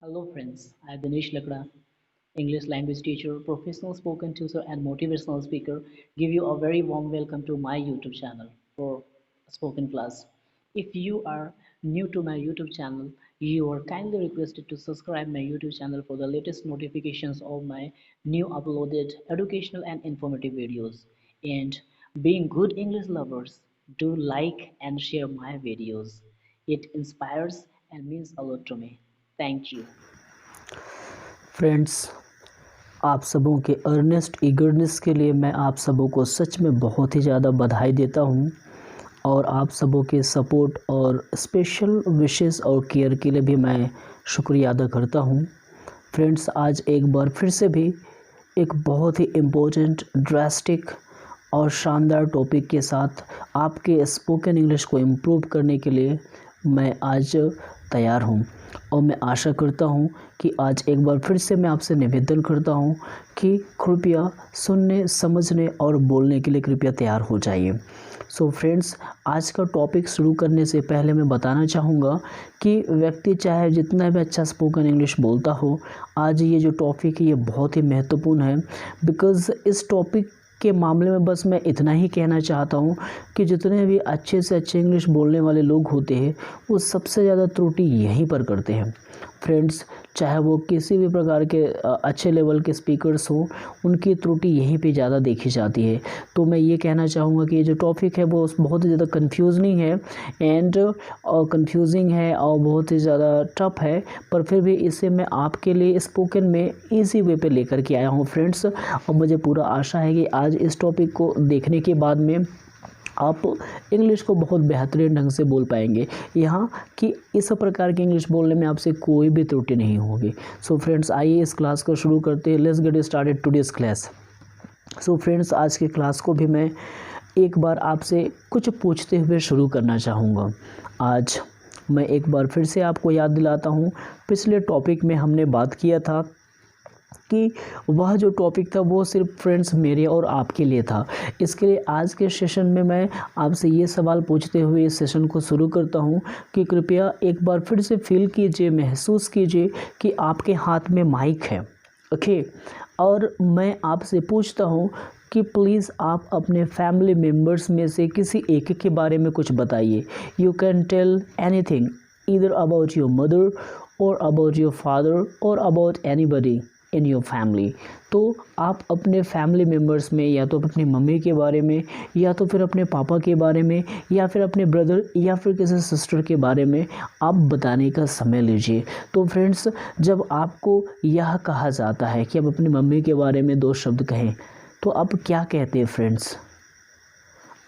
Hello friends, I am Dinesh Lakda, English language teacher, professional spoken tutor and motivational speaker. Give you a very warm welcome to my YouTube channel for spoken class. If you are new to my YouTube channel, you are kindly requested to subscribe my YouTube channel for the latest notifications of my new uploaded educational and informative videos. And being good English lovers, do like and share my videos. It inspires and means a lot to me. Thank you. Friends, आप सबों के Ernest eagerness के लिए मैं आप सबों को सच में बहुत ही ज़्यादा बधाई देता हूं और आप सबों के सपोर्ट और स्पेशल विशेस और केयर के लिए भी मैं शुक्रिया अदा करता हूं। फ्रेंड्स, आज एक बार फिर से भी एक बहुत ही इम्पोर्टेंट, ड्रास्टिक और शानदार टॉपिक के साथ आपके स्पोकन इंग्लिश को इम्प्रूव करने के लिए मैं आज तैयार हूं और मैं आशा करता हूं कि आज एक बार फिर से मैं आपसे निवेदन करता हूं कि कृपया सुनने, समझने और बोलने के लिए कृपया तैयार हो जाइए। सो फ्रेंड्स, आज का टॉपिक शुरू करने से पहले मैं बताना चाहूँगा कि व्यक्ति चाहे जितना भी अच्छा स्पोकन इंग्लिश बोलता हो, आज ये जो टॉपिक है ये बहुत ही महत्वपूर्ण है। बिकॉज़ इस टॉपिक के मामले में बस मैं इतना ही कहना चाहता हूँ कि जितने भी अच्छे से अच्छे इंग्लिश बोलने वाले लोग होते हैं वो सबसे ज़्यादा त्रुटि यहीं पर करते हैं। फ्रेंड्स, चाहे वो किसी भी प्रकार के अच्छे लेवल के स्पीकर्स हो, उनकी त्रुटि यहीं पे ज़्यादा देखी जाती है। तो मैं ये कहना चाहूँगा कि ये जो टॉपिक है वो बहुत ही ज़्यादा कन्फ्यूजनिंग है एंड कंफ्यूजिंग है और बहुत ही ज़्यादा टफ है, पर फिर भी इसे मैं आपके लिए स्पोकन में ईजी वे पे लेकर के आया हूँ फ्रेंड्स। और मुझे पूरा आशा है कि आज इस टॉपिक को देखने के बाद में आप इंग्लिश को बहुत बेहतरीन ढंग से बोल पाएंगे, यहाँ कि इस प्रकार की इंग्लिश बोलने में आपसे कोई भी त्रुटि नहीं होगी। सो फ्रेंड्स, आइए इस क्लास को शुरू करते हैं। Let's get started today's class. So friends, आज की क्लास को भी मैं एक बार आपसे कुछ पूछते हुए शुरू करना चाहूँगा। आज मैं एक बार फिर से आपको याद दिलाता हूँ, पिछले टॉपिक में हमने बात किया था कि वह जो टॉपिक था वो सिर्फ फ्रेंड्स मेरे और आपके लिए था। इसके लिए आज के सेशन में मैं आपसे ये सवाल पूछते हुए इस सेशन को शुरू करता हूँ कि कृपया एक बार फिर से फील कीजिए, महसूस कीजिए कि आपके हाथ में माइक है, ओके। और मैं आपसे पूछता हूँ कि प्लीज़ आप अपने फैमिली मेम्बर्स में से किसी एक के बारे में कुछ बताइए। You can tell anything, either about your mother और अबाउट योर फादर और about anybody in your family. तो आप अपने फैमिली मेम्बर्स में या तो अपनी मम्मी के बारे में या तो फिर अपने पापा के बारे में या फिर अपने ब्रदर या फिर किसी सिस्टर के बारे में आप बताने का समय लीजिए। तो फ्रेंड्स, जब आपको यह कहा जाता है कि आप अपनी मम्मी के बारे में 2 शब्द कहें, तो आप क्या कहते हैं फ्रेंड्स?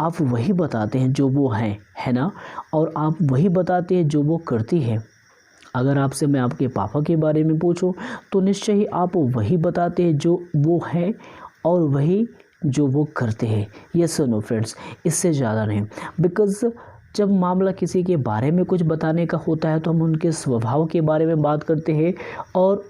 आप वही बताते हैं जो वो हैं, है ना? और आप वही बताते हैं जो वो करती है। अगर आपसे मैं आपके पापा के बारे में पूछूं तो निश्चय ही आप वही बताते हैं जो वो हैं और वही जो वो करते हैं। ये सुनो फ्रेंड्स, इससे ज़्यादा नहीं। बिकॉज़ जब मामला किसी के बारे में कुछ बताने का होता है तो हम उनके स्वभाव के बारे में बात करते हैं और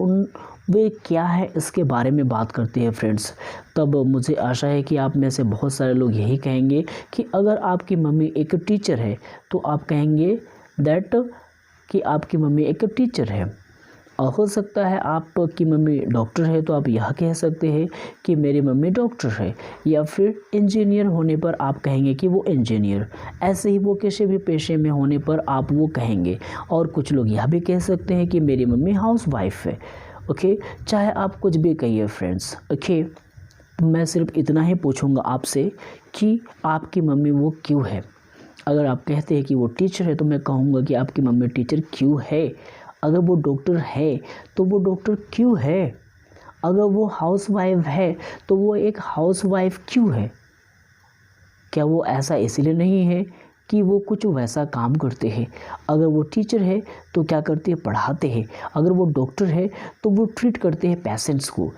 वे क्या है इसके बारे में बात करते हैं फ्रेंड्स। तब मुझे आशा है कि आप में से बहुत सारे लोग यही कहेंगे कि अगर आपकी मम्मी एक टीचर है तो आप कहेंगे दैट कि आपकी मम्मी एक टीचर है। और हो सकता है आपकी मम्मी डॉक्टर है तो आप यह कह सकते हैं कि मेरी मम्मी डॉक्टर है, या फिर इंजीनियर होने पर आप कहेंगे कि वो इंजीनियर। ऐसे ही वो किसी भी पेशे में होने पर आप वो कहेंगे। और कुछ लोग यह भी कह सकते हैं कि मेरी मम्मी हाउस वाइफ है, ओके। चाहे आप कुछ भी कहिए फ्रेंड्स, ओके। मैं सिर्फ इतना ही पूछूंगा आपसे कि आपकी मम्मी वो क्यों है। अगर आप कहते हैं कि वो टीचर है तो मैं कहूँगा कि आपकी मम्मी टीचर क्यों है। अगर वो डॉक्टर है तो वो डॉक्टर क्यों है। अगर वो हाउसवाइफ है तो वो एक हाउसवाइफ क्यों है। क्या वो ऐसा इसलिए नहीं है कि वो कुछ वैसा काम करते हैं। अगर वो टीचर है तो क्या करते हैं, पढ़ाते हैं। अगर वो डॉक्टर है तो वो ट्रीट करते हैं पेशेंट्स को,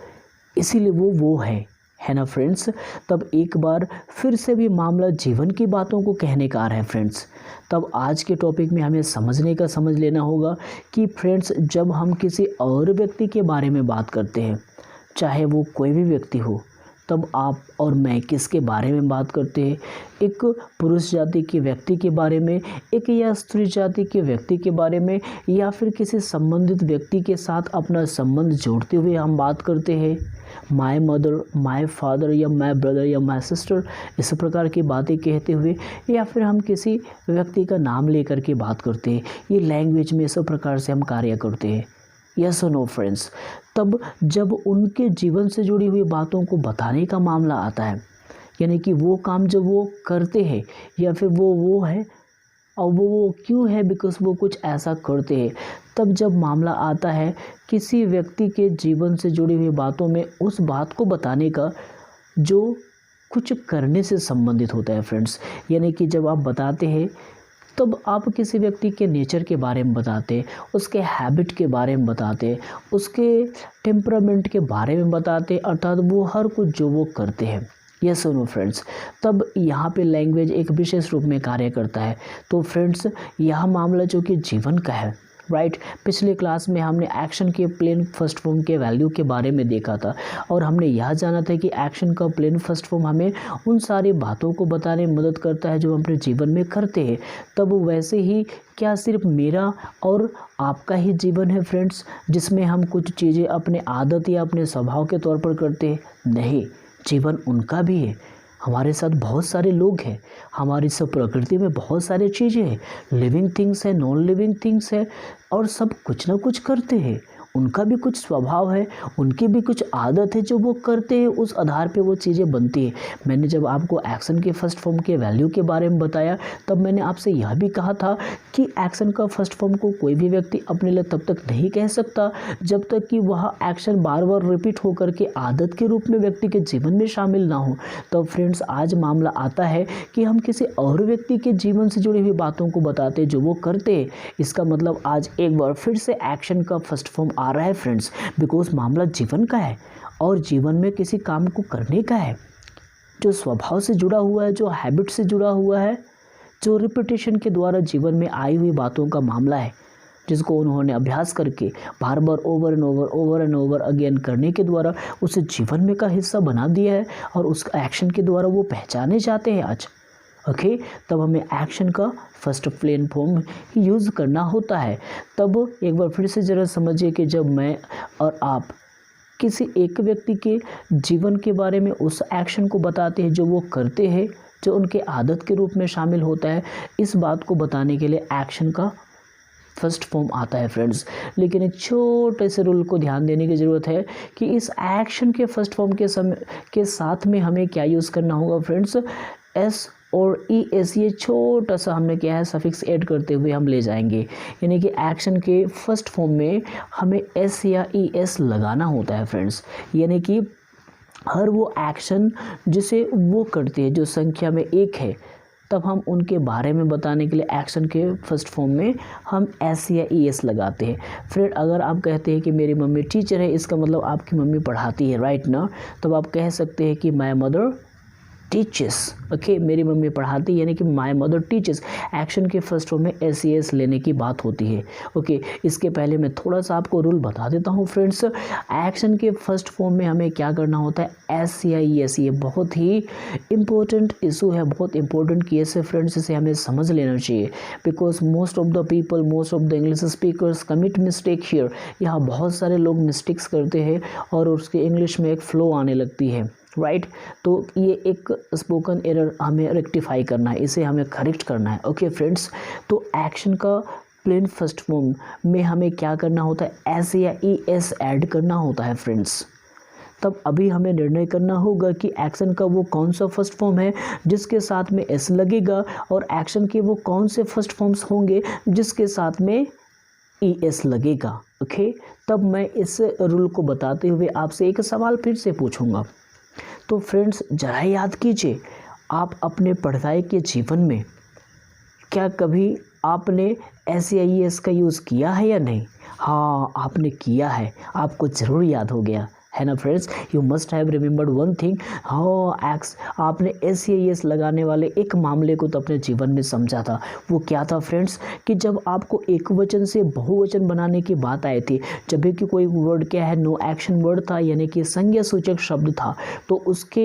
इसीलिए वो है ना फ्रेंड्स। तब एक बार फिर से भी मामला जीवन की बातों को कहने का आ रहा है फ्रेंड्स। तब आज के टॉपिक में हमें समझ लेना होगा कि फ्रेंड्स, जब हम किसी और व्यक्ति के बारे में बात करते हैं, चाहे वो कोई भी व्यक्ति हो, तब आप और मैं किसके बारे में बात करते हैं? एक पुरुष जाति के व्यक्ति के बारे में, एक या स्त्री जाति के व्यक्ति के बारे में, या फिर किसी संबंधित व्यक्ति के साथ अपना संबंध जोड़ते हुए हम बात करते हैं? माय मदर, माय फादर या माय ब्रदर या माय सिस्टर, इस प्रकार की बातें कहते हुए, या फिर हम किसी व्यक्ति का नाम लेकर के बात करते हैं। ये लैंग्वेज में इस प्रकार से हम कार्य करते हैं। यस और नो फ्रेंड्स? तब जब उनके जीवन से जुड़ी हुई बातों को बताने का मामला आता है, यानी कि वो काम जब वो करते हैं या फिर वो है और वो क्यों है, बिकॉज वो कुछ ऐसा करते हैं, तब जब मामला आता है किसी व्यक्ति के जीवन से जुड़ी हुई बातों में, उस बात को बताने का जो कुछ करने से संबंधित होता है फ्रेंड्स। यानी कि जब आप बताते हैं तब आप किसी व्यक्ति के नेचर के बारे में बताते, उसके हैबिट के बारे में बताते, उसके टेम्परामेंट के बारे में बताते, अर्थात वो हर कुछ जो वो करते हैं। यस सुनो फ्रेंड्स, तब यहाँ पे लैंग्वेज एक विशेष रूप में कार्य करता है। तो फ्रेंड्स, यह मामला जो कि जीवन का है, राइट। पिछले क्लास में हमने एक्शन के प्लेन फर्स्ट फॉर्म के वैल्यू के बारे में देखा था और हमने यह जाना था कि एक्शन का प्लेन फर्स्ट फॉर्म हमें उन सारी बातों को बताने में मदद करता है जो हम अपने जीवन में करते हैं। तब वैसे ही क्या सिर्फ मेरा और आपका ही जीवन है फ्रेंड्स, जिसमें हम कुछ चीज़ें अपने आदत या अपने स्वभाव के तौर पर करते हैं? नहीं, जीवन उनका भी है। हमारे साथ बहुत सारे लोग हैं, हमारी सब प्रकृति में बहुत सारी चीज़ें हैं, लिविंग थिंग्स है, नॉन लिविंग थिंग्स है, और सब कुछ ना कुछ करते हैं। उनका भी कुछ स्वभाव है, उनकी भी कुछ आदत है जो वो करते हैं, उस आधार पे वो चीज़ें बनती है। मैंने जब आपको एक्शन के फर्स्ट फॉर्म के वैल्यू के बारे में बताया, तब मैंने आपसे यह भी कहा था कि एक्शन का फर्स्ट फॉर्म को कोई भी व्यक्ति अपने लिए तब तक नहीं कह सकता जब तक कि वह एक्शन बार बार रिपीट होकर के आदत के रूप में व्यक्ति के जीवन में शामिल ना हो। तो फ्रेंड्स, आज मामला आता है कि हम किसी और व्यक्ति के जीवन से जुड़ी हुई बातों को बताते हैं जो वो करते हैं। इसका मतलब आज एक बार फिर से एक्शन का फर्स्ट फॉर्म आ रहा है फ्रेंड्स, बिकॉज मामला जीवन का है और जीवन में किसी काम को करने का है जो स्वभाव से जुड़ा हुआ है, जो हैबिट से जुड़ा हुआ है, जो रिपीटेशन के द्वारा जीवन में आई हुई बातों का मामला है, जिसको उन्होंने अभ्यास करके बार बार ओवर एंड ओवर अगेन करने के द्वारा उसे जीवन में का हिस्सा बना दिया है और उस एक्शन के द्वारा वो पहचाने जाते हैं आज। ओके, तब हमें एक्शन का फर्स्ट प्लेन फॉर्म यूज़ करना होता है। तब एक बार फिर से ज़रा समझिए कि जब मैं और आप किसी एक व्यक्ति के जीवन के बारे में उस एक्शन को बताते हैं जो वो करते हैं, जो उनके आदत के रूप में शामिल होता है, इस बात को बताने के लिए एक्शन का फर्स्ट फॉर्म आता है फ्रेंड्स। लेकिन एक छोटे से रूल को ध्यान देने की ज़रूरत है कि इस एक्शन के फर्स्ट फॉर्म के साथ में हमें क्या यूज़ करना होगा फ्रेंड्स? एस और ई एस, ये छोटा सा हमने क्या है सफिक्स ऐड करते हुए हम ले जाएंगे, यानी कि एक्शन के फर्स्ट फॉर्म में हमें एस या ई एस लगाना होता है फ्रेंड्स। यानी कि हर वो एक्शन जिसे वो करते हैं जो संख्या में एक है, तब हम उनके बारे में बताने के लिए एक्शन के फर्स्ट फॉर्म में हम एस या ई एस लगाते हैं। फ्रेंड, अगर आप कहते हैं कि मेरी मम्मी टीचर है, इसका मतलब आपकी मम्मी पढ़ाती है, राइट ना? तब आप कह सकते हैं कि माय मदर टीचर्स। ओके, मेरी मम्मी पढ़ाती है, यानी कि माय मदर टीचर्स। एक्शन के फर्स्ट फॉर्म में एस ई एस लेने की बात होती है। ओके, इसके पहले मैं थोड़ा सा आपको रूल बता देता हूँ फ्रेंड्स। एक्शन के फर्स्ट फॉर्म में हमें क्या करना होता है? एस या ई एस। ये बहुत ही इम्पोर्टेंट इशू है, बहुत इंपॉर्टेंट केस है फ्रेंड्स, इसे हमें समझ लेना चाहिए। Because most of the people, most of the English speakers commit mistake here. यहाँ बहुत सारे लोग मिस्टेक्स करते हैं और उसके इंग्लिश में एक फ्लो आने लगती है, राइट। तो ये एक स्पोकन एरर हमें रेक्टिफाई करना है, इसे हमें करेक्ट करना है। ओके फ्रेंड्स, तो एक्शन का प्लेन फर्स्ट फॉर्म में हमें क्या करना होता है? एस या ई एस ऐड करना होता है फ्रेंड्स। तब अभी हमें निर्णय करना होगा कि एक्शन का वो कौन सा फर्स्ट फॉर्म है जिसके साथ में एस लगेगा, और एक्शन के वो कौन से फर्स्ट फॉर्म्स होंगे जिसके साथ में ई एस लगेगा। ओके, तब मैं इस रूल को बताते हुए आपसे एक सवाल फिर से पूछूंगा। तो फ्रेंड्स, जरा याद कीजिए, आप अपने पढ़ाई के जीवन में क्या कभी आपने एस या ई एस का यूज़ किया है या नहीं? हाँ, आपने किया है, आपको ज़रूर याद हो गया है ना friends. You must have remembered one thing, हाँ एक्स आपने एस या एस लगाने वाले एक मामले को तो अपने जीवन में समझा था। वो क्या था फ्रेंड्स कि जब आपको एक वचन से बहुवचन बनाने की बात आई थी, जब भी कि कोई वर्ड क्या है नो एक्शन वर्ड था यानी कि संज्ञा सूचक शब्द था, तो उसके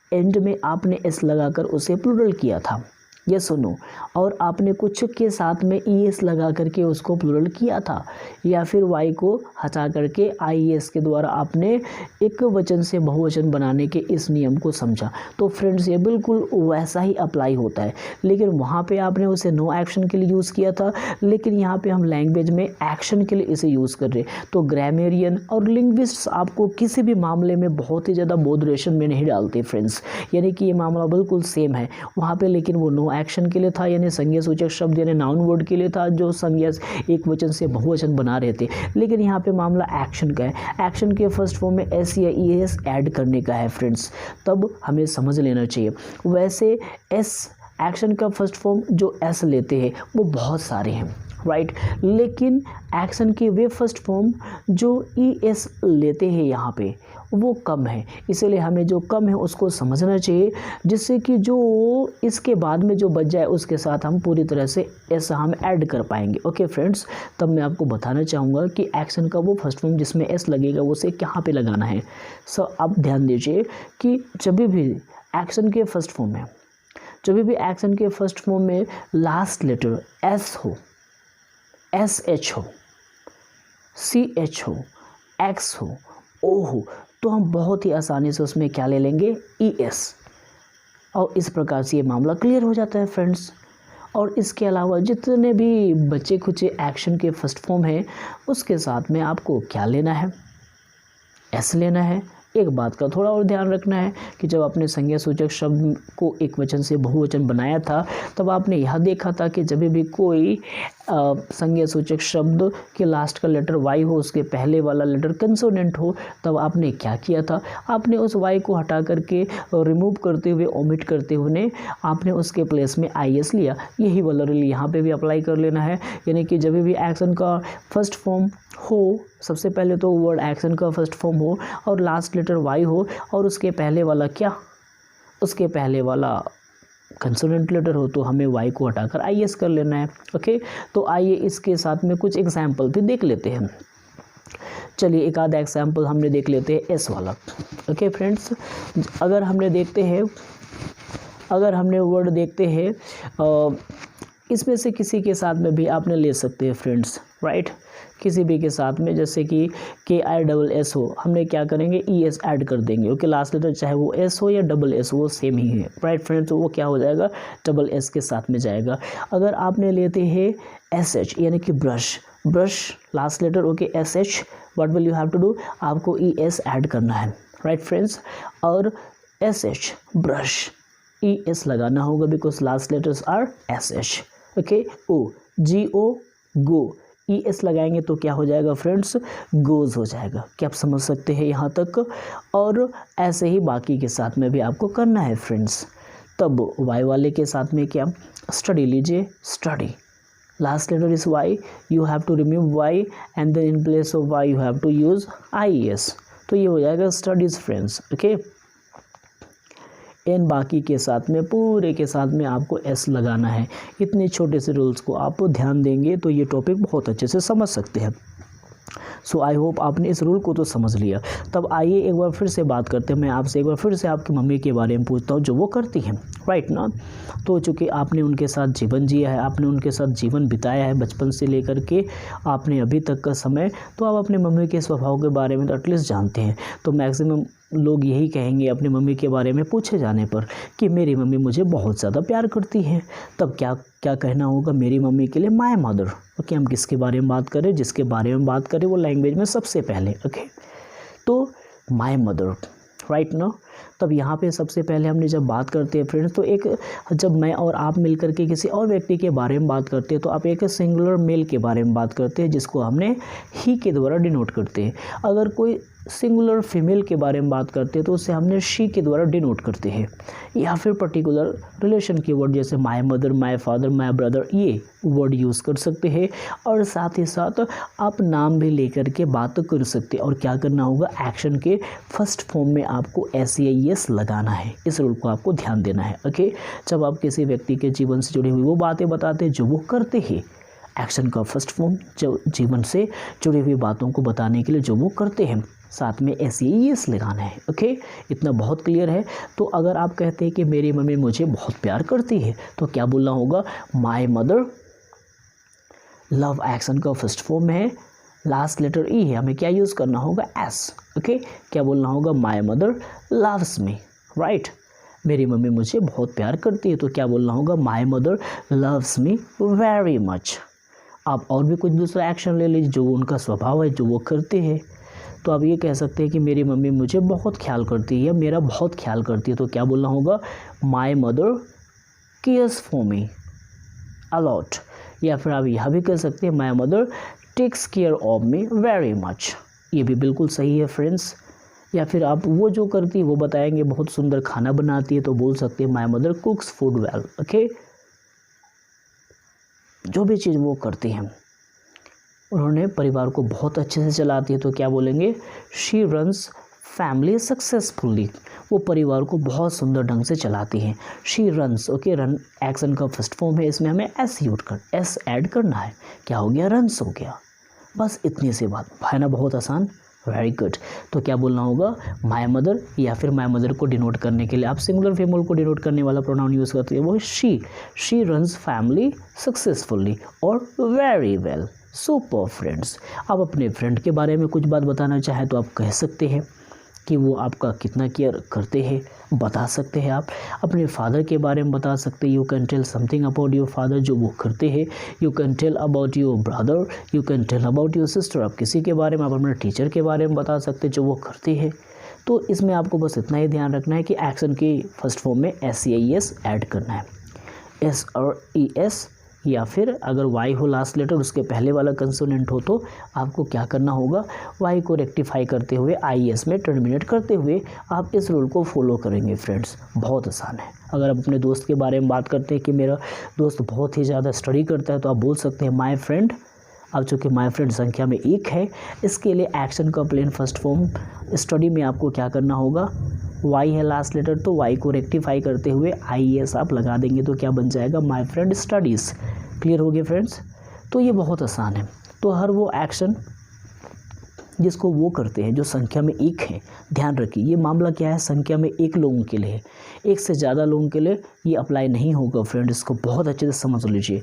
एंड में आपने एस लगाकर उसे प्लूरल किया था, ये सुनो। और आपने कुछ के साथ में ई एस लगा करके उसको प्लूरल किया था, या फिर वाई को हटा करके आई एस के द्वारा आपने एक वचन से बहुवचन बनाने के इस नियम को समझा। तो फ्रेंड्स ये बिल्कुल वैसा ही अप्लाई होता है, लेकिन वहाँ पे आपने उसे नो एक्शन के लिए यूज़ किया था, लेकिन यहाँ पे हम लैंग्वेज में एक्शन के लिए इसे यूज़ कर रहे। तो ग्रामेरियन और लिंग्विस्ट्स आपको किसी भी मामले में बहुत ही ज़्यादा बोधरेशन में नहीं डालते फ्रेंड्स, यानी कि ये मामला बिल्कुल सेम है वहाँ पे, लेकिन वो नो एक्शन के लिए था यानी संज्ञा सूचक शब्द यानी नाउन वर्ड के लिए था जो संज्ञा एक वचन से बहुवचन बना रहे थे। लेकिन यहाँ पे मामला एक्शन का है, एक्शन के फर्स्ट फॉर्म में एस या ई एस ऐड करने का है फ्रेंड्स, तब हमें समझ लेना चाहिए। वैसे एस एक्शन का फर्स्ट फॉर्म जो एस लेते हैं वो बहुत सारे हैं राइट, लेकिन एक्शन के वे फर्स्ट फॉर्म जो ई एस लेते हैं यहाँ पे वो कम है, इसलिए हमें जो कम है उसको समझना चाहिए, जिससे कि जो इसके बाद में जो बच जाए उसके साथ हम पूरी तरह से एस हम ऐड कर पाएंगे। ओके फ्रेंड्स, तब मैं आपको बताना चाहूँगा कि एक्शन का वो फर्स्ट फॉर्म जिसमें एस लगेगा उसे कहाँ पे लगाना है। सो आप ध्यान दीजिए कि जब भी एक्शन के फर्स्ट फॉर्म में लास्ट लेटर एस हो, एस एच हो, सी एच हो, एक्स हो, ओ हो, तो हम बहुत ही आसानी से उसमें क्या ले लेंगे ई एस, और इस प्रकार से ये मामला क्लियर हो जाता है फ्रेंड्स। और इसके अलावा जितने भी बचे खुचे एक्शन के फर्स्ट फॉर्म हैं उसके साथ में आपको क्या लेना है, एस लेना है। एक बात का थोड़ा और ध्यान रखना है कि जब आपने संज्ञा सूचक शब्द को एक वचन से बहुवचन बनाया था तब आपने यह देखा था कि जब भी कोई संज्ञा सूचक शब्द के लास्ट का लेटर वाई हो, उसके पहले वाला लेटर कंसोनेंट हो, तब आपने क्या किया था, आपने उस वाई को हटा करके रिमूव करते हुए ओमिट करते हुए आपने उसके प्लेस में आई एस लिया। यही वाला रूल यहाँ पे भी अप्लाई कर लेना है, यानी कि जब भी एक्शन का फर्स्ट फॉर्म हो, सबसे पहले तो वर्ड एक्शन का फर्स्ट फॉर्म हो और लास्ट लेटर वाई हो और उसके पहले वाला क्या, उसके पहले वाला कंसोनेंट लेटर हो, तो हमें वाई को हटाकर आई एस कर लेना है। ओके, तो आइए इसके साथ में कुछ एग्जाम्पल भी देख लेते हैं। चलिए एक आधा एग्जाम्पल हमने देख लेते हैं एस वाला। ओके फ्रेंड्स, अगर हमने वर्ड देखते हैं इसमें से किसी के साथ में भी आपने ले सकते हैं फ्रेंड्स राइट, किसी भी के साथ में, जैसे कि के आई डबल एस हो, हमने क्या करेंगे ई एस ऐड कर देंगे। ओके, लास्ट लेटर चाहे वो एस हो या डबल एस हो वो सेम ही है राइट फ्रेंड्स, तो वो क्या हो जाएगा डबल एस के साथ में जाएगा। अगर आपने लेते हैं एस एच यानी कि brush, last letter okay S H, what will you have to do, आपको ई एस ऐड करना है राइट फ्रेंड्स, और S H brush E S लगाना होगा because last letters are S H. Okay, O G O go, E S लगाएंगे तो क्या हो जाएगा फ्रेंड्स गोज हो जाएगा। क्या आप समझ सकते हैं यहाँ तक, और ऐसे ही बाकी के साथ में भी आपको करना है फ्रेंड्स। तब वाई वाले के साथ में क्या, स्टडी लीजिए, study, last letter is Y, you have to remove Y and then in place of Y you have to use I S, तो ये हो जाएगा स्टडीज फ्रेंड्स। ओके, इन बाकी के साथ में पूरे के साथ में आपको एस लगाना है। इतने छोटे से रूल्स को आप ध्यान देंगे तो ये टॉपिक बहुत अच्छे से समझ सकते हैं। सो आई होप आपने इस रूल को तो समझ लिया। तब आइए एक बार फिर से बात करते हैं, मैं आपसे एक बार फिर से आपकी मम्मी के बारे में पूछता हूँ जो वो करती हैं राइट ना। तो चूँकि आपने उनके साथ जीवन जिया है, आपने उनके साथ जीवन बिताया है बचपन से लेकर के आपने अभी तक का समय, तो आप अपने मम्मी के स्वभाव के बारे में तो एटलीस्ट जानते हैं। तो मैक्सिमम लोग यही कहेंगे अपनी मम्मी के बारे में पूछे जाने पर कि मेरी मम्मी मुझे बहुत ज़्यादा प्यार करती है, तब क्या क्या कहना होगा मेरी मम्मी के लिए, माय मदर। ओके, हम किसके बारे में बात करें, जिसके बारे में बात करें वो लैंग्वेज में सबसे पहले। ओके, तो माय मदर राइट ना। तब यहाँ पे सबसे पहले हमने जब बात करते हैं फ्रेंड्स, तो एक जब मैं और आप मिल करके किसी और व्यक्ति के बारे में बात करते हैं तो आप एक सिंगुलर मेल के बारे में बात करते हैं जिसको हमने ही के द्वारा डिनोट करते हैं। अगर कोई सिंगुलर फीमेल के बारे में बात करते हैं तो उसे हमने शी के द्वारा डिनोट करते हैं, या फिर पर्टिकुलर रिलेशन के वर्ड जैसे my mother, my father, my brother, ये वर्ड यूज़ कर सकते हैं। और साथ ही साथ आप नाम भी लेकर के बात कर सकते हैं। और क्या करना होगा, एक्शन के फर्स्ट फॉर्म में आपको SEIS लगाना है। इस रूल को आपको ध्यान देना है। ओके, जब आप किसी व्यक्ति के जीवन से जुड़ी हुई वो बातें बताते हैं जो वो करते हैं, एक्शन का फर्स्ट फॉर्म जो जीवन से जुड़ी हुई बातों को बताने के लिए जो वो करते हैं, साथ में SEIS लगाना है। ओके, इतना बहुत क्लियर है। तो अगर आप कहते हैं कि मेरी मम्मी मुझे बहुत प्यार करती है तो क्या बोलना होगा, माय मदर। लव एक्शन का फर्स्ट फॉर्म है, लास्ट लेटर E है, हमें क्या यूज़ करना होगा, S। ओके, क्या बोलना होगा, my mother loves me, right. मेरी मम्मी मुझे बहुत प्यार करती है तो क्या बोलना होगा, my mother loves me very much. आप और भी कुछ दूसरा एक्शन ले लीजिए जो उनका स्वभाव है, जो वो करते हैं। तो आप ये कह सकते हैं कि मेरी मम्मी मुझे बहुत ख्याल करती है या मेरा बहुत ख्याल करती है तो क्या बोलना होगा, my mother cares for me a lot. या फिर आप यह भी कह सकते हैं, my mother takes care of me very much. ये भी बिल्कुल सही है फ्रेंड्स। या फिर आप वो जो करती है वो बताएंगे, बहुत सुंदर खाना बनाती है तो बोल सकते हैं, my mother कुक्स food well. Okay, जो भी चीज़ वो करती हैं उन्होंने परिवार को बहुत अच्छे से चलाती है तो क्या बोलेंगे, शी रन्स फैमिली सक्सेसफुली। वो परिवार को बहुत सुंदर ढंग से चलाती हैं। She runs, okay, run action का फर्स्ट फॉर्म है, इसमें हमें S ऐड करना है। क्या हो गया, रन्स हो गया। बस इतनी सी बात है ना, बहुत आसान, वेरी गुड। तो क्या बोलना होगा, माय मदर। या फिर माय मदर को डिनोट करने के लिए आप सिंगुलर फीमेल को डिनोट करने वाला प्रोनाउन यूज़ करते हैं, वो है शी रन्स फैमिली सक्सेसफुली और वेरी वेल। सुपर फ्रेंड्स, आप अपने फ्रेंड के बारे में कुछ बात बताना चाहें तो आप कह सकते हैं कि वो आपका कितना केयर करते हैं, बता सकते हैं। आप अपने फादर के बारे में बता सकते हैं, you can tell something about your father, जो वो करते हैं। You can tell about your brother, you can tell about your sister. आप किसी के बारे में, आप अपने टीचर के बारे में बता सकते हैं जो वो करते हैं। तो इसमें आपको बस इतना ही ध्यान रखना है कि एक्शन के फर्स्ट फॉर्म में SEIS ऐड करना है, S और ES। या फिर अगर Y हो लास्ट लेटर, उसके पहले वाला कंसोनेंट हो तो आपको क्या करना होगा, Y को रेक्टिफाई करते हुए IS में टर्मिनेट करते हुए आप इस रूल को फॉलो करेंगे फ्रेंड्स। बहुत आसान है। अगर आप अपने दोस्त के बारे में बात करते हैं कि मेरा दोस्त बहुत ही ज़्यादा स्टडी करता है तो आप बोल सकते हैं, माय फ्रेंड। अब चूँकि माय फ्रेंड संख्या में 1 है, इसके लिए एक्शन का प्लेन फर्स्ट फॉर्म स्टडी में आपको क्या करना होगा, Y है लास्ट लेटर तो Y को रेक्टिफाई करते हुए IS आप लगा देंगे तो क्या बन जाएगा, माय फ्रेंड स्टडीज़। क्लियर हो गया फ्रेंड्स। तो ये बहुत आसान है। तो हर वो एक्शन जिसको वो करते हैं जो संख्या में 1 है, ध्यान रखिए ये मामला क्या है, संख्या में 1 लोगों के लिए, 1 से ज़्यादा लोगों के लिए ये अप्लाई नहीं होगा फ्रेंड, इसको बहुत अच्छे से समझ लीजिए।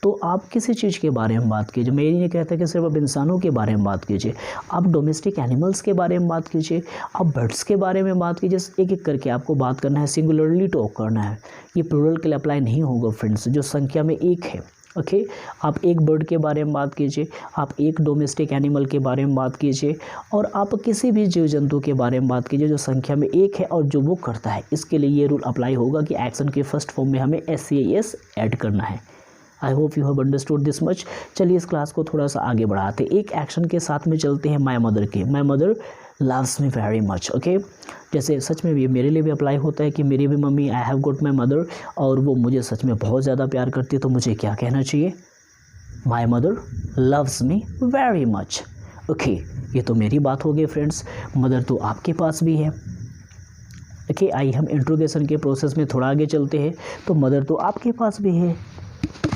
तो आप किसी चीज़ के बारे में बात कीजिए, मैं ये नहीं कहता कि सिर्फ आप इंसानों के बारे में बात कीजिए, आप डोमेस्टिक एनिमल्स के बारे में बात कीजिए, आप बर्ड्स के बारे में बात कीजिए। एक एक करके आपको बात करना है, सिंगुलरली टॉक करना है। ये प्लूरल के लिए अप्लाई नहीं होगा फ्रेंड्स, जो संख्या में 1 है। ओके, आप एक बर्ड के बारे में बात कीजिए, आप एक डोमेस्टिक एनिमल के बारे में बात कीजिए, और आप किसी भी जीव जंतु के बारे में बात कीजिए जो संख्या में 1 है और जो वो करता है। इसके लिए ये रूल अप्लाई होगा कि एक्शन के फर्स्ट फॉर्म में हमें SEIS ऐड करना है। आई hope you have understood this much. चलिए इस क्लास को थोड़ा सा आगे बढ़ाते, एक एक्शन के साथ में चलते हैं माय मदर के। My mother loves me very much. Okay, जैसे सच में ये मेरे लिए भी अप्लाई होता है कि मेरी भी mummy, I have got my mother, और वो मुझे सच में बहुत ज़्यादा प्यार करती है। तो मुझे क्या कहना चाहिए, my mother loves me very much. Okay, ये तो मेरी बात हो गई फ्रेंड्स। मदर तो आपके पास भी है। ओके, आइए हम इंट्रोगेशन के प्रोसेस में थोड़ा आगे चलते हैं। तो मदर तो आपके पास भी है।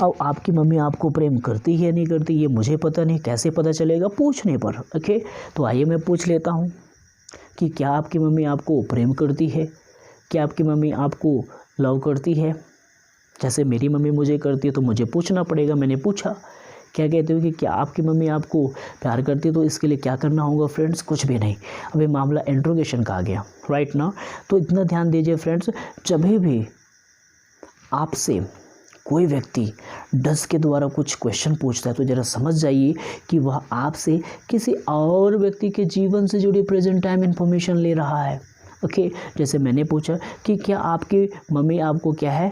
अब आपकी मम्मी आपको प्रेम करती है नहीं करती ये मुझे पता नहीं, कैसे पता चलेगा, पूछने पर। ओके, तो आइए मैं पूछ लेता हूँ कि क्या आपकी मम्मी आपको प्रेम करती है, क्या आपकी मम्मी आपको लव करती है। जैसे मेरी मम्मी मुझे करती है तो मुझे पूछना पड़ेगा, मैंने पूछा। क्या कहते हो कि क्या आपकी मम्मी आपको प्यार करती है, तो इसके लिए क्या करना होगा फ्रेंड्स, कुछ भी नहीं। अभी मामला इंट्रोगेशन का आ गया, राइट ना। तो इतना ध्यान दीजिए फ्रेंड्स, जब भी आपसे कोई व्यक्ति डस के द्वारा कुछ क्वेश्चन पूछता है तो ज़रा समझ जाइए कि वह आपसे किसी और व्यक्ति के जीवन से जुड़ी प्रेजेंट टाइम इन्फॉर्मेशन ले रहा है। ओके, जैसे मैंने पूछा कि क्या आपकी मम्मी आपको क्या है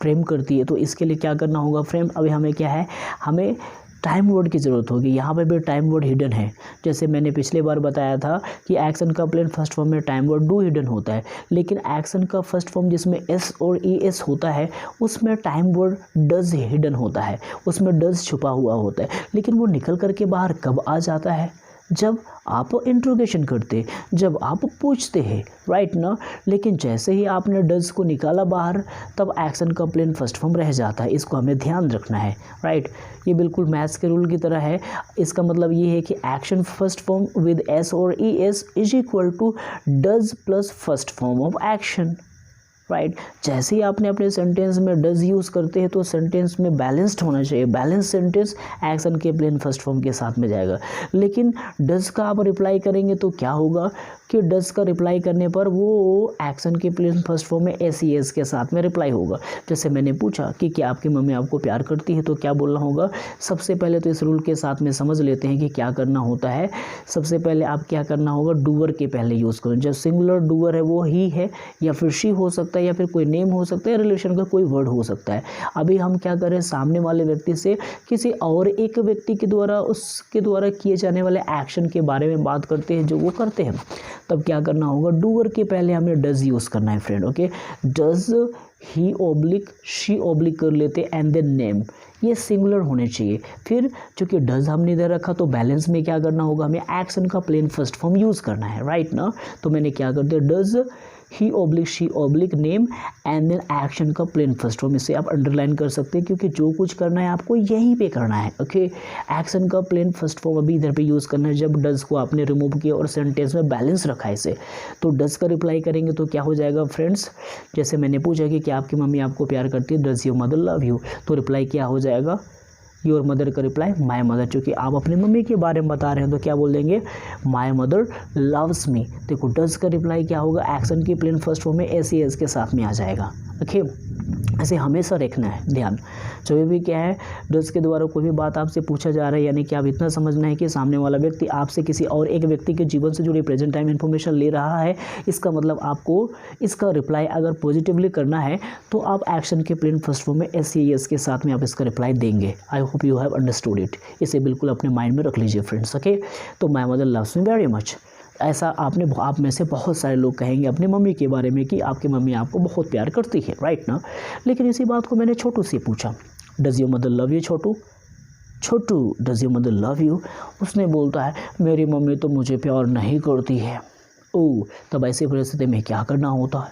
प्रेम करती है, तो इसके लिए क्या करना होगा फ्रेंड, अभी हमें क्या है, हमें टाइम वर्ड की ज़रूरत होगी। यहाँ पे भी टाइम वर्ड हिडन है। जैसे मैंने पिछले बार बताया था कि एक्शन का प्लेन फर्स्ट फॉर्म में टाइम वर्ड डू हिडन होता है, लेकिन एक्शन का फर्स्ट फॉर्म जिसमें एस और ई एस होता है उसमें टाइम वर्ड डज हिडन होता है, उसमें डज छुपा हुआ होता है। लेकिन वो निकल करके बाहर कब आ जाता है? जब आप इंट्रोगेशन करते, जब आप पूछते हैं, राइट ना। लेकिन जैसे ही आपने डज को निकाला बाहर तब एक्शन का प्लेन फर्स्ट फॉर्म रह जाता है। इसको हमें ध्यान रखना है, राइट। ये बिल्कुल मैथ्स के रूल की तरह है। इसका मतलब ये है कि action first form with S और E S is equal to does plus first form of action, right. जैसे ही आपने अपने सेंटेंस में डज यूज़ करते हैं तो सेंटेंस में बैलेंस्ड होना चाहिए। बैलेंस सेंटेंस एक्शन के प्लेन फर्स्ट फॉर्म के साथ में जाएगा। लेकिन डज का आप रिप्लाई करेंगे तो क्या होगा कि डज का रिप्लाई करने पर वो एक्शन के प्लेन फर्स्ट फॉर्म में एस ई एस के साथ में रिप्लाई होगा। जैसे मैंने पूछा कि क्या आपकी मम्मी आपको प्यार करती है, तो क्या बोलना होगा? सबसे पहले तो इस रूल के साथ में समझ लेते हैं कि क्या करना होता है। सबसे पहले आप क्या करना होगा, डूअर के पहले यूज़ करो। जब सिंगुलर डूअर है वो ही है या फिर शी हो सकता है या फिर कोई नेम हो सकता है, रिलेशन का कोई वर्ड हो सकता है। अभी हम क्या करें, सामने वाले व्यक्ति से किसी और एक व्यक्ति के द्वारा उसके द्वारा किए जाने वाले एक्शन के बारे में बात करते हैं जो वो करते हैं। तब क्या करना होगा, डूअर के पहले हमें डज यूज़ करना है friend. Okay, does he oblique she oblique कर लेते एंड देन नेम, ये सिंगुलर होने चाहिए। फिर चूंकि डज हमने इधर रखा तो बैलेंस में क्या करना होगा, हमें एक्शन का प्लेन फर्स्ट फॉर्म यूज़ करना है, राइट ना। तो मैंने क्या कर दिया, does he oblique she oblique name and then action का प्लेन फर्स्ट फॉर्म। इसे आप अंडरलाइन कर सकते हैं क्योंकि जो कुछ करना है आपको यहीं पे करना है। ओके, एक्शन का प्लेन फर्स्ट फॉर्म अभी इधर पे यूज़ करना है जब डज को आपने रिमूव किया और सेंटेंस में बैलेंस रखा है इसे। तो डज का रिप्लाई करेंगे तो क्या हो जाएगा फ्रेंड्स, जैसे मैंने पूछा कि क्या आपकी मम्मी आपको प्यार करती है, does your mother love you, तो रिप्लाई क्या हो जाएगा, योर मदर का रिप्लाई माई मदर। चूँकि आप अपनी मम्मी के बारे में बता रहे हैं तो क्या बोल देंगे, माई मदर लव्स मी। देखो डज का रिप्लाई क्या होगा, एक्शन की प्लेन फर्स्ट फॉर्म में एस ई एस के साथ में आ जाएगा। ओके, ऐसे हमेशा रखना है ध्यान। जब भी क्या है, डज के द्वारा कोई भी बात आपसे पूछा जा रहा है, यानी कि आप इतना समझना है कि सामने वाला व्यक्ति आपसे किसी और एक व्यक्ति के जीवन से जुड़ी प्रेजेंट टाइम इन्फॉर्मेशन ले रहा है। इसका मतलब आपको इसका रिप्लाई अगर पॉजिटिवली करना है तो आप एक्शन के प्लेन फर्स्ट फॉर्म में एस ई एस के साथ में आप इसका रिप्लाई देंगे। आई hope you have understood it. इसे बिल्कुल अपने माइंड में रख लीजिए फ्रेंड्स। ओके, तो my mother loves me very much, ऐसा आप में से बहुत सारे लोग कहेंगे अपनी मम्मी के बारे में कि आपकी मम्मी आपको बहुत प्यार करती है, राइट ना। लेकिन इसी बात को मैंने छोटू से पूछा, does your mother love you Chhotu, Chhotu does your mother love you. उसने बोलता है मेरी मम्मी तो मुझे प्यार नहीं करती है। ओह, तब ऐसी परिस्थिति में क्या करना होता है,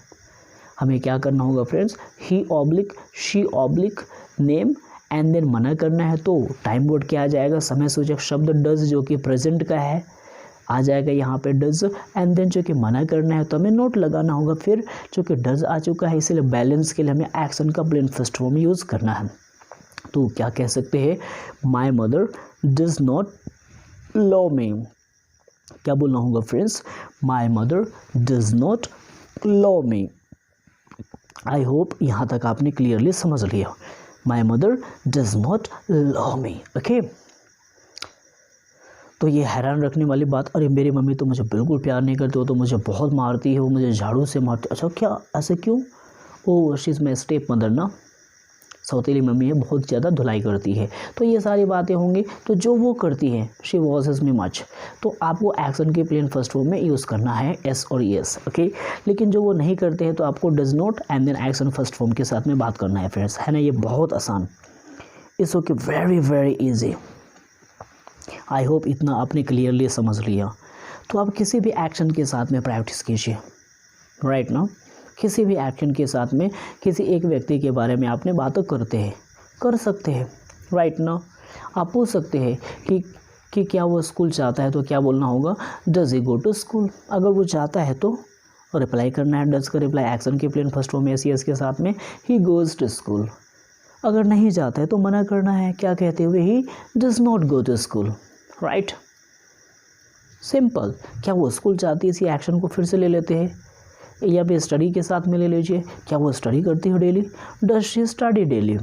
हमें क्या करना होगा friends, he oblique she oblique name and then मना करना है। तो टाइम वर्ड क्या आ जाएगा, समय सूचक शब्द डज जो कि प्रेजेंट का है आ जाएगा यहाँ पे डज, एंड देन जो कि मना करना है तो हमें नोट लगाना होगा। फिर चूँकि डज आ चुका है इसलिए बैलेंस के लिए हमें एक्शन का प्लेन फर्स्ट फॉर्म यूज़ करना है। तो क्या कह सकते हैं, my mother does not love me. क्या बोलना होगा friends, my mother does not love me. I hope यहाँ तक आपने क्लियरली समझ लिया, my mother does not love me. Okay, तो ये हैरान रखने वाली बात, अरे मेरी मम्मी तो मुझे बिल्कुल प्यार नहीं करती, वो तो मुझे बहुत मारती है, वो मुझे झाड़ू से मारती। अच्छा क्या, ऐसे क्यों? ओह she is my step mother ना, सौतेली मम्मी है, बहुत ज़्यादा धुलाई करती है। तो ये सारी बातें होंगी। तो जो वो करती है, शी वॉजेस मी मच, तो आपको एक्शन के प्लेन फर्स्ट फॉर्म में यूज़ करना है एस और एस। ओके, लेकिन जो वो नहीं करते हैं तो आपको does not and then action first form के साथ में बात करना है फ्रेंड्स, है ना। ये बहुत आसान, it's okay, very very easy. I hope इतना आपने क्लियरली समझ लिया। तो आप किसी भी एक्शन के साथ में प्रैक्टिस कीजिए, राइट ना। किसी भी एक्शन के साथ में किसी एक व्यक्ति के बारे में आपने बातें कर सकते हैं, राइट ना। आप पूछ सकते हैं कि क्या वो स्कूल जाता है, तो क्या बोलना होगा, does he go to school. अगर वो जाता है तो रिप्लाई करना है, डज का रिप्लाई एक्शन के प्लेन फर्स्ट फॉर्म में एस एस के साथ में ही गोज़ टू स्कूल। अगर नहीं जाता है तो मना करना है, क्या कहते हुए, he does not go to school, right, simple. क्या वो स्कूल जाती है, इसी एक्शन को फिर से ले लेते हैं, या फिर स्टडी के साथ में ले लीजिए, क्या वो स्टडी करती है daily, does she study daily.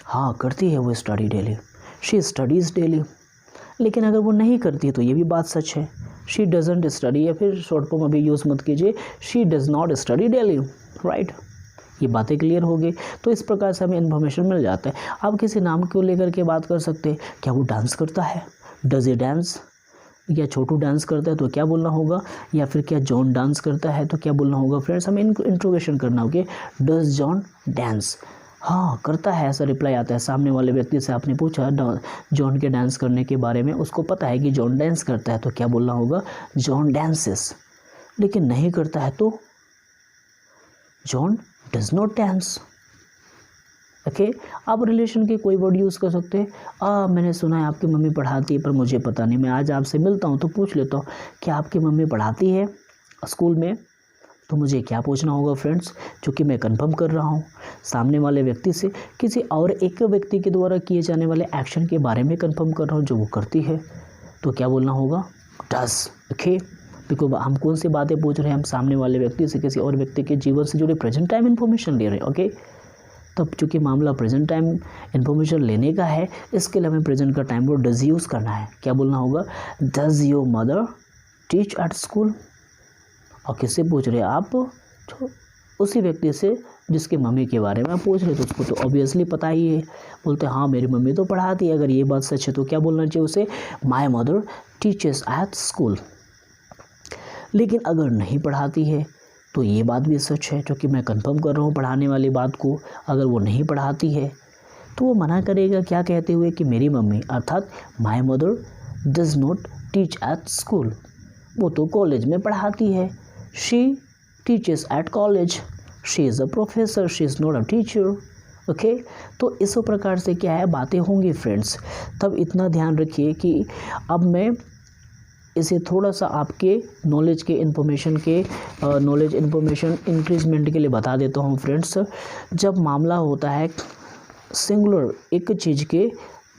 हाँ करती है वो study daily, she studies daily. लेकिन अगर वो नहीं करती है तो ये भी बात सच है, शी डजंट स्टडी, या फिर शॉर्ट फॉर्म अभी यूज़ मत कीजिए, she does not study daily, right. ये बातें क्लियर हो गई। तो इस प्रकार से हमें इन्फॉर्मेशन मिल जाता है। आप किसी नाम को लेकर के बात कर सकते हैं, क्या वो डांस करता है, डज ए डांस, या छोटू डांस करता है तो क्या बोलना होगा, या फिर क्या जॉन डांस करता है तो क्या बोलना होगा। फ्रेंड्स हमें इनको इंट्रोगेशन करना होगा, डज जॉन डांस, हाँ करता है, ऐसा रिप्लाई आता है। सामने वाले व्यक्ति से आपने पूछा जॉन के डांस करने के बारे में, उसको पता है कि जॉन डांस करता है तो क्या बोलना होगा, जॉन डांसेस। लेकिन नहीं करता है तो John does not dance. Okay, आप रिलेशन के कोई वर्ड यूज़ कर सकते हैं। मैंने सुना है आपकी मम्मी पढ़ाती है पर मुझे पता नहीं, मैं आज आपसे मिलता हूँ तो पूछ लेता हूँ कि आपकी मम्मी पढ़ाती है स्कूल में। तो मुझे क्या पूछना होगा फ्रेंड्स, चूँकि मैं कंफर्म कर रहा हूँ सामने वाले व्यक्ति से किसी और एक व्यक्ति के द्वारा किए जाने वाले एक्शन के बारे में कंफर्म कर रहा हूँ जो वो करती है, तो क्या बोलना होगा, डस। ओके, बिकॉज हम कौन सी बातें पूछ रहे हैं, हम सामने वाले व्यक्ति से किसी और व्यक्ति के जीवन से जुड़े प्रेजेंट टाइम इन्फॉर्मेशन ले रहे हैं। ओके, तब चूँकि मामला प्रेजेंट टाइम इन्फॉर्मेशन लेने का है, इसके लिए हमें प्रेजेंट का टाइम वर्ड डज यूज़ करना है। क्या बोलना होगा, does your mother teach at school. और किससे पूछ रहे हैं आप, तो उसी व्यक्ति से जिसके मम्मी के बारे में आप पूछ रहे, तो उसको तो ऑब्वियसली पता ही है। बोलते हैं हाँ मेरी मम्मी तो पढ़ाती है, अगर ये बात सच है तो क्या बोलना चाहिए उसे, my mother teachers at school. लेकिन अगर नहीं पढ़ाती है तो ये बात भी सच है, क्योंकि मैं कंफर्म कर रहा हूँ पढ़ाने वाली बात को। अगर वो नहीं पढ़ाती है तो वो मना करेगा, क्या कहते हुए कि मेरी मम्मी अर्थात my mother does not teach at school, वो तो कॉलेज में पढ़ाती है। She teaches at college, she is a professor, she is not a teacher. Okay, तो इस प्रकार से क्या है बातें होंगी फ्रेंड्स। तब इतना ध्यान रखिए कि अब मैं इसे थोड़ा सा आपके नॉलेज इन्फॉर्मेशन इंक्रीजमेंट के लिए बता देता हूँ फ्रेंड्स। जब मामला होता है सिंगुलर एक चीज़ के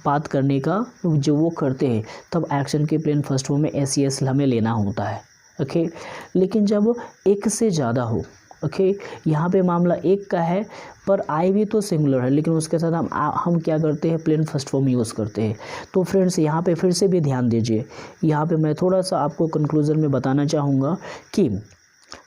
बात करने का जो वो करते हैं, तब एक्शन के प्लेन फर्स्ट फॉर्म में एस हमें लेना होता है। ओके, लेकिन जब एक से ज़्यादा हो, ओके, यहाँ पे मामला एक का है पर आई भी तो सिंगुलर है, लेकिन उसके साथ हम क्या करते हैं, प्लेन फर्स्ट फॉर्म यूज़ करते हैं। तो फ्रेंड्स यहाँ पे फिर से भी ध्यान दीजिए, यहाँ पे मैं थोड़ा सा आपको कंक्लूजन में बताना चाहूँगा कि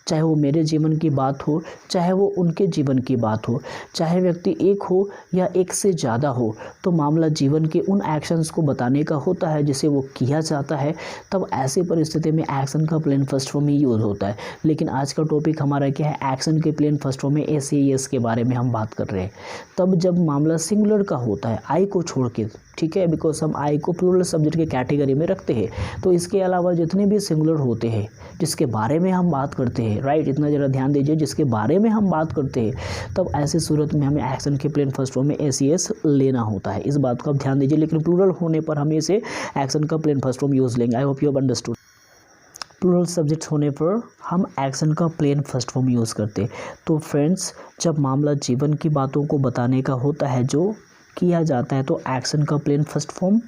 चाहे वो मेरे जीवन की बात हो, चाहे वो उनके जीवन की बात हो, चाहे व्यक्ति एक हो या एक से ज़्यादा हो, तो मामला जीवन के उन एक्शंस को बताने का होता है जिसे वो किया जाता है। तब ऐसी परिस्थिति में एक्शन का प्लेन फर्स्ट फॉर्म ही यूज़ होता है। लेकिन आज का टॉपिक हमारा क्या है, एक्शन के प्लेन फर्स्ट फॉर्म में एस के बारे में हम बात कर रहे हैं। तब जब मामला सिंगुलर का होता है, आई को छोड़ के, ठीक है, बिकॉज हम आई को प्लूरल सब्जेक्ट के कैटेगरी में रखते हैं, तो इसके अलावा जितने भी सिंगुलर होते हैं जिसके बारे में हम बात करते हैं, राइट, इतना ज़रा ध्यान दीजिए, जिसके बारे में हम बात करते हैं, तब ऐसी सूरत में हमें एक्शन के प्लेन फर्स्ट फॉर्म में एस लेना होता है। इस बात को आप ध्यान दीजिए, लेकिन प्लूरल होने पर हम इसे एक्शन का प्लेन फर्स्ट फॉर्म यूज़ लेंगे। I hope you have understood. Plural subject होने पर हम एक्शन का प्लेन फर्स्ट फॉर्म यूज़ करते हैं। तो फ्रेंड्स, जब मामला जीवन की बातों को बताने का होता है जो किया जाता है, तो एक्शन का प्लेन फर्स्ट फॉर्म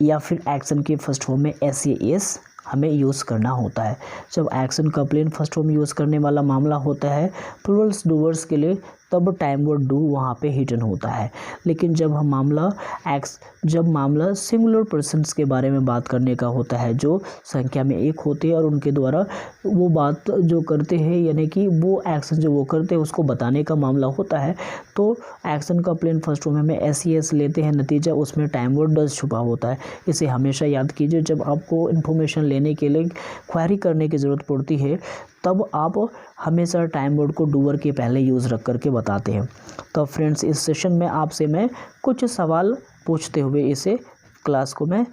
या फिर एक्शन के फर्स्ट फॉर्म में एस हमें यूज़ करना होता है। जब एक्शन का प्लेन फर्स्ट फॉर्म यूज़ करने वाला मामला होता है प्लूरल्स डूवर्स के लिए, तब टाइम वर्ड डू वहाँ पे हिडन होता है। लेकिन जब मामला सिंगुलर पर्सन्स के बारे में बात करने का होता है जो संख्या में एक होते हैं और उनके द्वारा वो बात जो करते हैं, यानी कि वो एक्शन जो वो करते हैं उसको बताने का मामला होता है, तो एक्शन का प्लेन फर्स्ट फॉर्म में एस लेते हैं। नतीजा उसमें टाइम वर्ड डज छुपा होता है। इसे हमेशा याद कीजिए। जब आपको इन्फॉर्मेशन लेने के लिए क्वेरी करने की ज़रूरत पड़ती है, तब आप हमेशा टाइम वर्ड को डूअर के पहले यूज़ रख करके बताते हैं। तो फ्रेंड्स, इस सेशन में आपसे मैं कुछ सवाल पूछते हुए इसे क्लास को मैं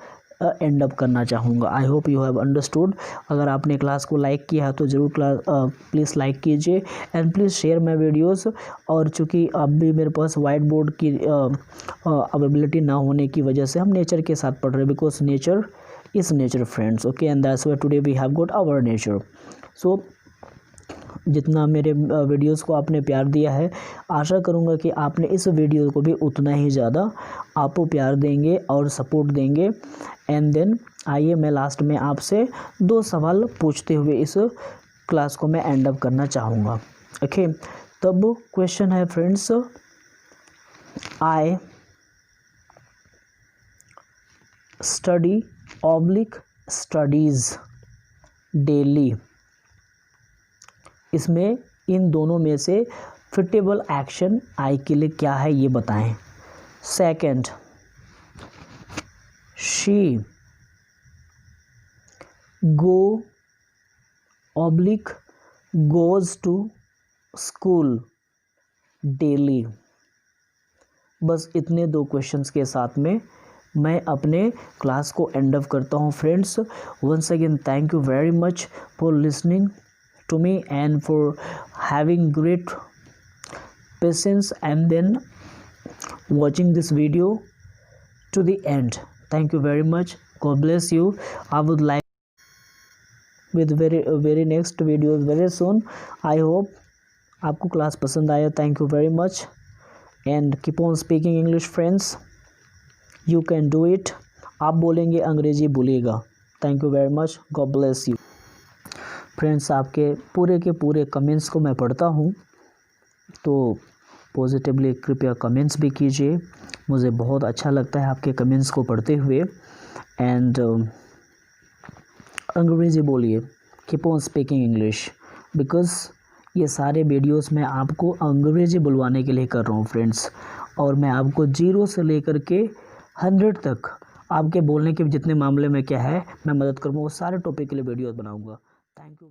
एंड अप करना चाहूँगा। आई होप यू हैव अंडरस्टूड। अगर आपने क्लास को लाइक किया है तो ज़रूर प्लीज़ लाइक कीजिए and please share my videos. और चूँकि अब भी मेरे पास वाइट बोर्ड की अवेलेबिलिटी ना होने की वजह से हम नेचर के साथ पढ़ रहे हैं, because nature is nature friends. Okay, and that's why today we have got our nature. So जितना मेरे वीडियोस को आपने प्यार दिया है, आशा करूँगा कि आपने इस वीडियो को भी उतना ही ज़्यादा आप प्यार देंगे और सपोर्ट देंगे। एंड देन आइए मैं लास्ट में आपसे 2 सवाल पूछते हुए इस क्लास को मैं एंड अप करना चाहूँगा। ओके, तब क्वेश्चन है friends, I study oblique studies daily. इसमें इन दोनों में से फिटेबल एक्शन आई के लिए क्या है ये बताएं। Second, she go oblique goes to school daily. बस इतने 2 क्वेश्चंस के साथ में मैं अपने क्लास को एंड अप करता हूँ friends. Once again thank you very much for listening to me and for having great patience and then watching this video to the end. Thank you very much. God bless you. I would like with very next videos very soon. I hope आपको class पसंद आया. Thank you very much and keep on speaking English friends. You can do it. आप बोलेंगे अंग्रेजी भूलिएगा. Thank you very much. God bless you. Friends, आपके पूरे के पूरे कमेंट्स को मैं पढ़ता हूँ, तो पॉजिटिवली कृपया कमेंट्स भी कीजिए. मुझे बहुत अच्छा लगता है आपके कमेंट्स को पढ़ते हुए. एंड अंग्रेज़ी बोलिए. Keep on speaking English because ये सारे वीडियोस मैं आपको अंग्रेज़ी बुलवाने के लिए कर रहा हूँ फ्रेंड्स. और मैं आपको 0 से लेकर के 100 तक आपके बोलने के जितने मामले में क्या है मैं मदद करूँगा, वो सारे टॉपिक के लिए वीडियोस बनाऊँगा. Thank you.